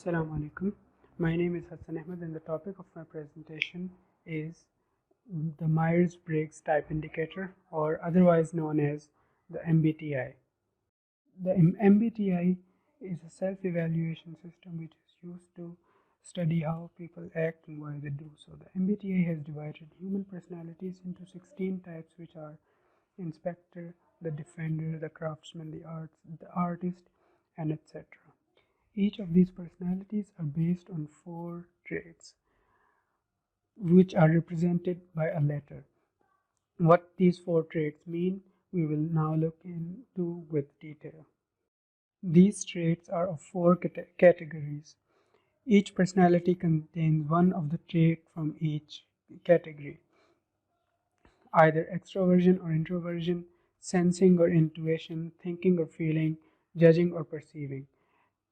Assalamu alaikum. My name is Hassan Ahmed and the topic of my presentation is the Myers-Briggs Type Indicator, or otherwise known as the MBTI. The MBTI is a self-evaluation system which is used to study how people act and why they do so. The MBTI has divided human personalities into 16 types, which are inspector, the defender, the craftsman, the artist, and etc. Each of these personalities are based on 4 traits, which are represented by a letter. What these 4 traits mean, we will now look into with detail. These traits are of 4 categories. Each personality contains one of the traits from each category, either extraversion or introversion, sensing or intuition, thinking or feeling, judging or perceiving.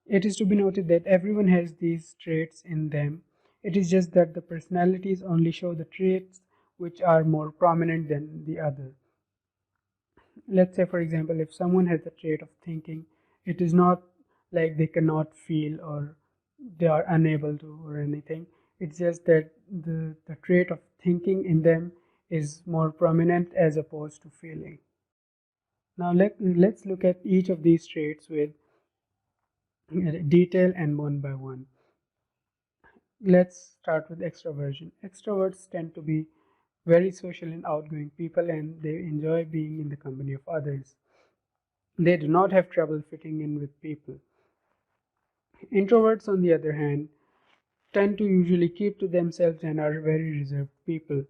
It is to be noted that everyone has these traits in them. It is just that the personalities only show the traits which are more prominent than the other. Let's say, for example, if someone has the trait of thinking, it is not like they cannot feel or they are unable to or anything. It's just that the trait of thinking in them is more prominent as opposed to feeling. Now let's look at each of these traits with detail and one by one. Let's start with extraversion. Extroverts tend to be very social and outgoing people, and they enjoy being in the company of others. They do not have trouble fitting in with people. Introverts, on the other hand, tend to usually keep to themselves and are very reserved people,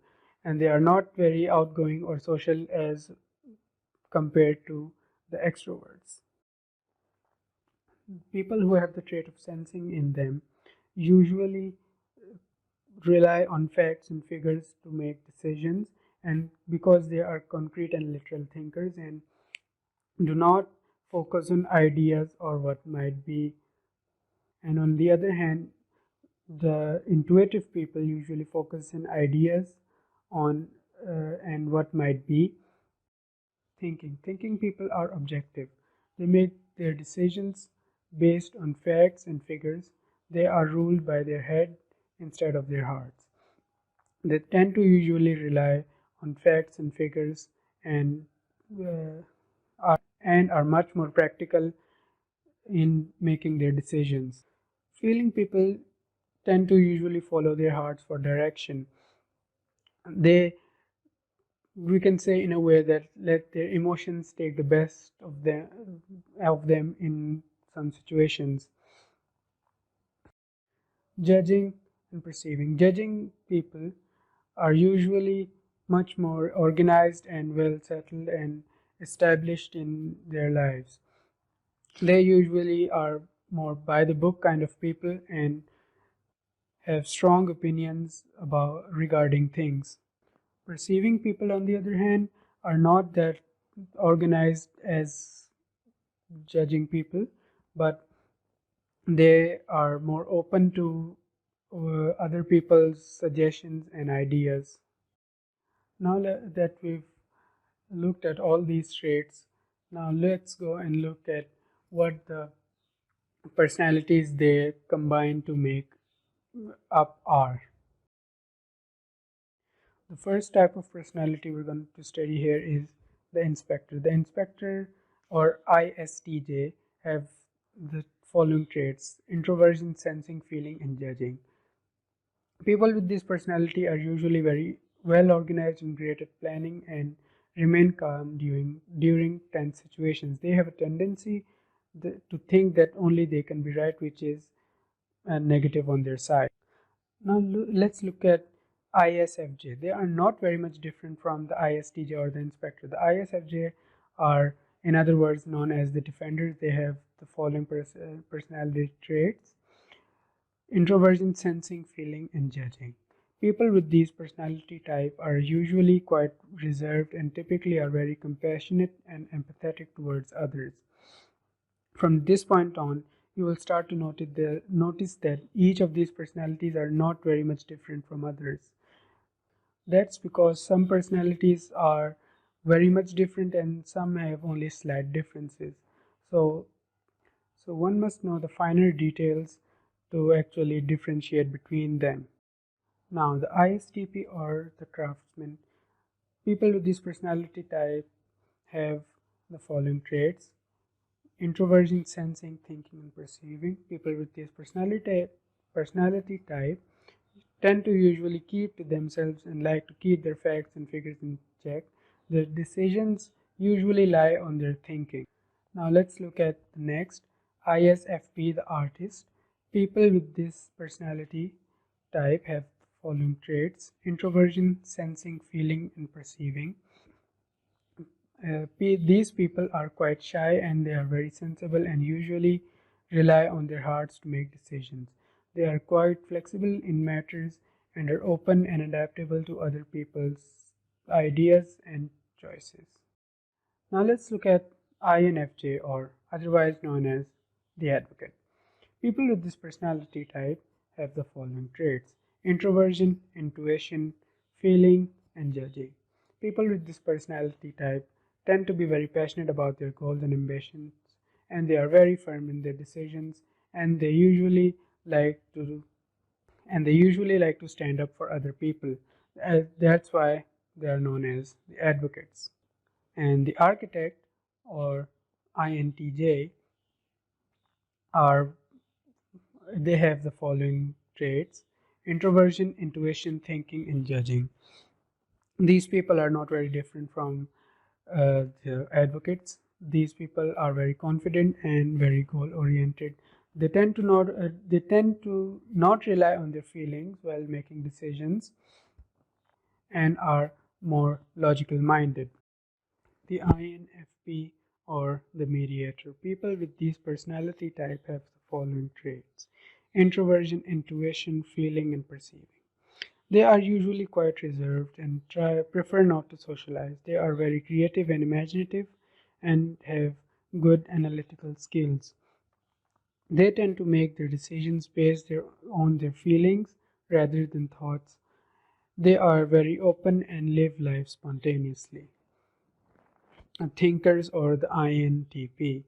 and they are not very outgoing or social as compared to the extroverts. People who have the trait of sensing in them usually rely on facts and figures to make decisions, and because they are concrete and literal thinkers and do not focus on ideas or what might be. And on the other hand, the intuitive people usually focus on ideas on and what might be. Thinking people are objective. They make their decisions based on facts and figures. They are ruled by their head instead of their hearts. They tend to usually rely on facts and figures and are much more practical in making their decisions. Feeling people tend to usually follow their hearts for direction. We can say in a way that let their emotions take the best of them in some situations. Judging and perceiving. Judging people are usually much more organized and well settled and established in their lives. They usually are more by the book kind of people and have strong opinions regarding things. Perceiving people, on the other hand, are not that organized as judging people, but they are more open to other people's suggestions and ideas. Now that we've looked at all these traits, now let's go and look at what the personalities they combine to make up are. The first type of personality we're going to study here is the inspector. The inspector, or ISTJ, have the following traits: introversion, sensing, feeling, and judging. People with this personality are usually very well organized and great at planning and remain calm during tense situations. They have a tendency to think that only they can be right, which is a negative on their side. Now let's look at ISFJ. They are not very much different from the ISTJ or the inspector. The ISFJ are, in other words, known as the defenders. They have the following personality traits: introversion, sensing, feeling, and judging. People with these personality type are usually quite reserved and typically are very compassionate and empathetic towards others. From this point on, you will start to notice that each of these personalities are not very much different from others. That's because some personalities are very much different and some have only slight differences. So one must know the finer details to actually differentiate between them. Now, the ISTP or the craftsman, people with this personality type have the following traits: introversion, sensing, thinking, and perceiving. People with this personality type tend to usually keep to themselves and like to keep their facts and figures in check. Their decisions usually lie on their thinking. Now let's look at the next, ISFP, the artist. People with this personality type have the following traits: introversion, sensing, feeling, and perceiving. These people are quite shy and they are very sensible and usually rely on their hearts to make decisions. They are quite flexible in matters and are open and adaptable to other people's ideas and choices. Now let's look at INFJ, or otherwise known as the advocate. People with this personality type have the following traits: introversion, intuition, feeling, and judging. People with this personality type tend to be very passionate about their goals and ambitions, and they are very firm in their decisions, and they usually like to stand up for other people. That's why they are known as the advocates. And the architect, or INTJ, are they have the following traits: introversion, intuition, thinking, and judging. These people are not very different from the advocates. These people are very confident and very goal oriented. They tend to not rely on their feelings while making decisions and are more logical minded. The INFP, or the mediator. People with these personality type have the following traits: introversion, intuition, feeling, and perceiving. They are usually quite reserved and prefer not to socialize. They are very creative and imaginative and have good analytical skills. They tend to make their decisions based on their feelings rather than thoughts. They are very open and live life spontaneously. Thinkers, or the INTP.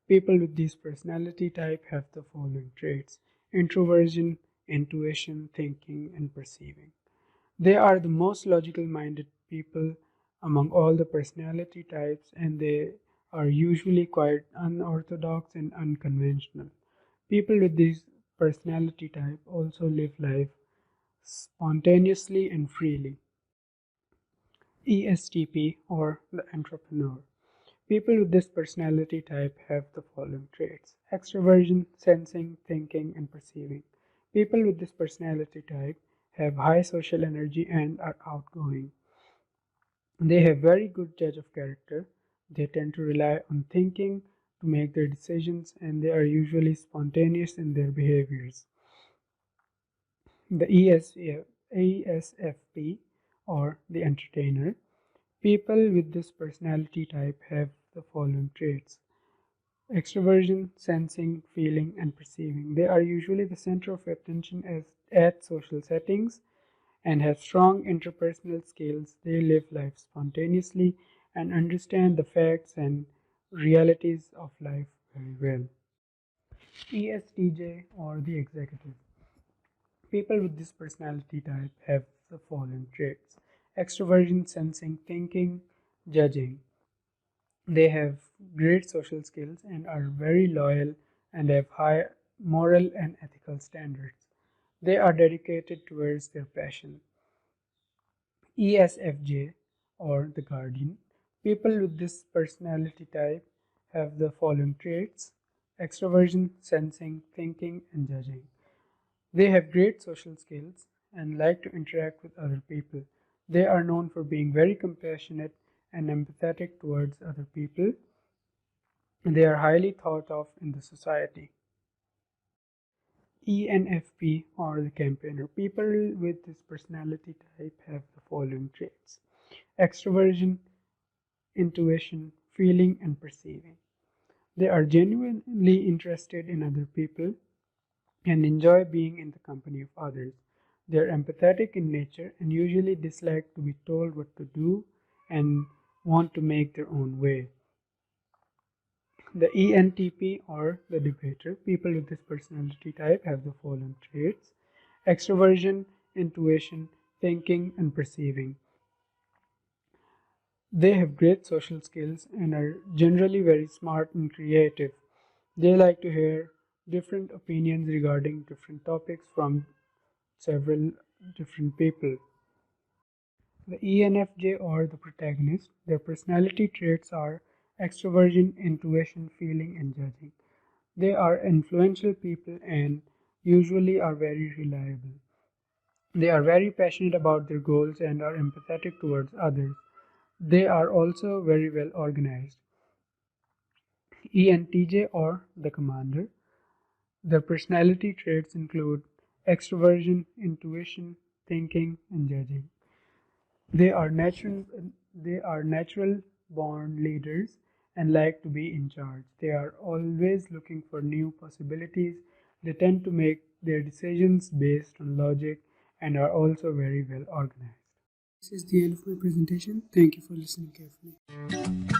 People with this personality type have the following traits: introversion, intuition, thinking, and perceiving. They are the most logical minded people among all the personality types, and they are usually quite unorthodox and unconventional. People with this personality type also live life spontaneously and freely. ESTP, or the entrepreneur. People with this personality type have the following traits: extraversion, sensing, thinking, and perceiving. People with this personality type have high social energy and are outgoing. They have very good judge of character. They tend to rely on thinking to make their decisions, and they are usually spontaneous in their behaviors. The ESFP, or the entertainer. People with this personality type have the following traits: extroversion, sensing, feeling, and perceiving. They are usually the center of attention at social settings and have strong interpersonal skills. They live life spontaneously and understand the facts and realities of life very well. ESTJ, or the executive. People with this personality type have the following traits: extroversion, sensing, thinking, judging. They have great social skills and are very loyal and have high moral and ethical standards. They are dedicated towards their passion. ESFJ, or the guardian. People with this personality type have the following traits: extroversion, sensing, thinking, and judging. They have great social skills and like to interact with other people. They are known for being very compassionate and empathetic towards other people. They are highly thought of in the society. ENFP, or the campaigner. People with this personality type have the following traits: extroversion, intuition, feeling, and perceiving. They are genuinely interested in other people and enjoy being in the company of others. They are empathetic in nature and usually dislike to be told what to do and want to make their own way. The ENTP or the debater, people with this personality type have the following traits: extroversion, intuition, thinking, and perceiving. They have great social skills and are generally very smart and creative. They like to hear different opinions regarding different topics from several different people. The ENFJ or the protagonist, their personality traits are extroversion, intuition, feeling, and judging. They are influential people and usually are very reliable. They are very passionate about their goals and are empathetic towards others. They are also very well organized. ENTJ or the commander, their personality traits include extroversion, intuition, thinking, and judging. They are natural born leaders and like to be in charge. They are always looking for new possibilities. They tend to make their decisions based on logic and are also very well organized. This is the end of my presentation. Thank you for listening carefully.